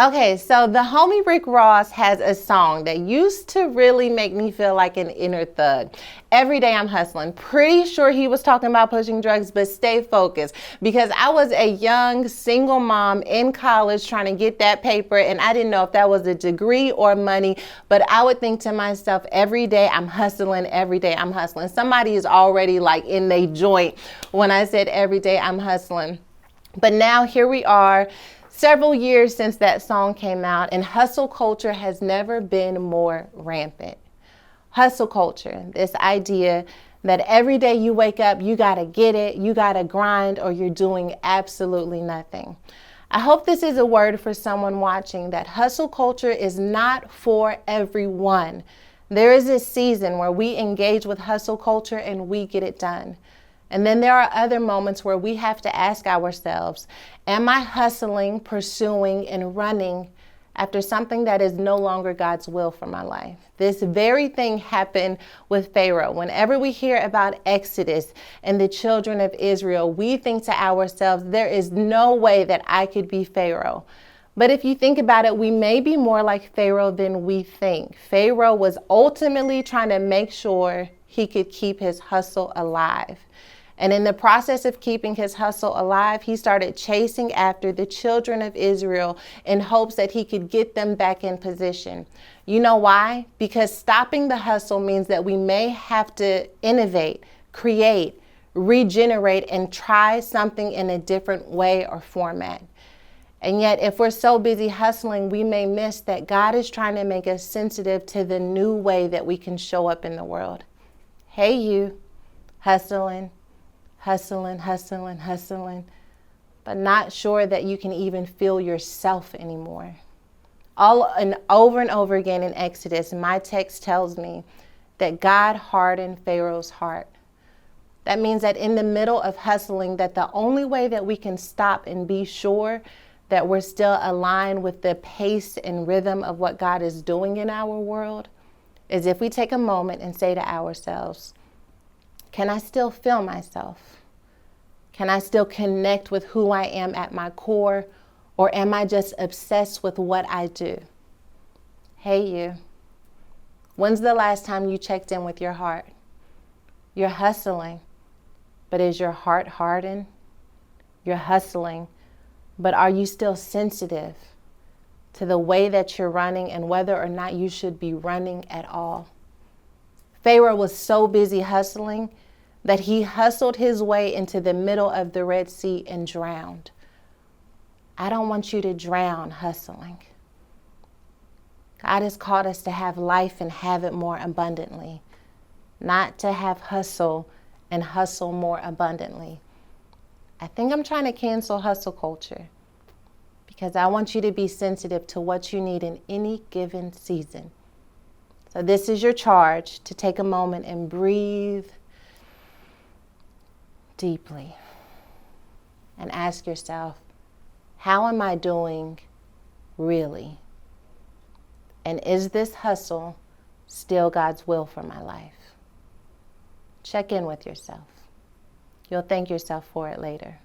Okay, so the homie Rick Ross has a song that used to really make me feel like an inner thug. Every day I'm hustling. Pretty sure he was talking about pushing drugs, but stay focused, because I was a young single mom in college trying to get that paper, and I didn't know if that was a degree or money, but I would think to myself, every day I'm hustling, every day I'm hustling. Somebody is already like in their joint when I said every day I'm hustling. But now here we are, several years since that song came out, and hustle culture has never been more rampant. Hustle culture, this idea that every day you wake up, you gotta get it, you gotta grind, or you're doing absolutely nothing. I hope this is a word for someone watching, that hustle culture is not for everyone. There is a season where we engage with hustle culture and we get it done. And then there are other moments where we have to ask ourselves, am I hustling, pursuing, and running after something that is no longer God's will for my life? This very thing happened with Pharaoh. Whenever we hear about Exodus and the children of Israel, we think to ourselves, there is no way that I could be Pharaoh. But if you think about it, we may be more like Pharaoh than we think. Pharaoh was ultimately trying to make sure he could keep his hustle alive. And in the process of keeping his hustle alive, he started chasing after the children of Israel in hopes that he could get them back in position. You know why? Because stopping the hustle means that we may have to innovate, create, regenerate, and try something in a different way or format. And yet, if we're so busy hustling, we may miss that God is trying to make us sensitive to the new way that we can show up in the world. Hey, you, hustling, but not sure that you can even feel yourself anymore. And over again in Exodus, my text tells me that God hardened Pharaoh's heart. That means that in the middle of hustling, that the only way that we can stop and be sure that we're still aligned with the pace and rhythm of what God is doing in our world is if we take a moment and say to ourselves, can I still feel myself? Can I still connect with who I am at my core? Or am I just obsessed with what I do? Hey, you. When's the last time you checked in with your heart? You're hustling, but is your heart hardened? You're hustling, but are you still sensitive to the way that you're running and whether or not you should be running at all? Pharaoh was so busy hustling that he hustled his way into the middle of the Red Sea and drowned. I don't want you to drown hustling. God has called us to have life and have it more abundantly, not to have hustle and hustle more abundantly. I think I'm trying to cancel hustle culture because I want you to be sensitive to what you need in any given season. So this is your charge, to take a moment and breathe deeply and ask yourself, how am I doing really? And is this hustle still God's will for my life? Check in with yourself. You'll thank yourself for it later.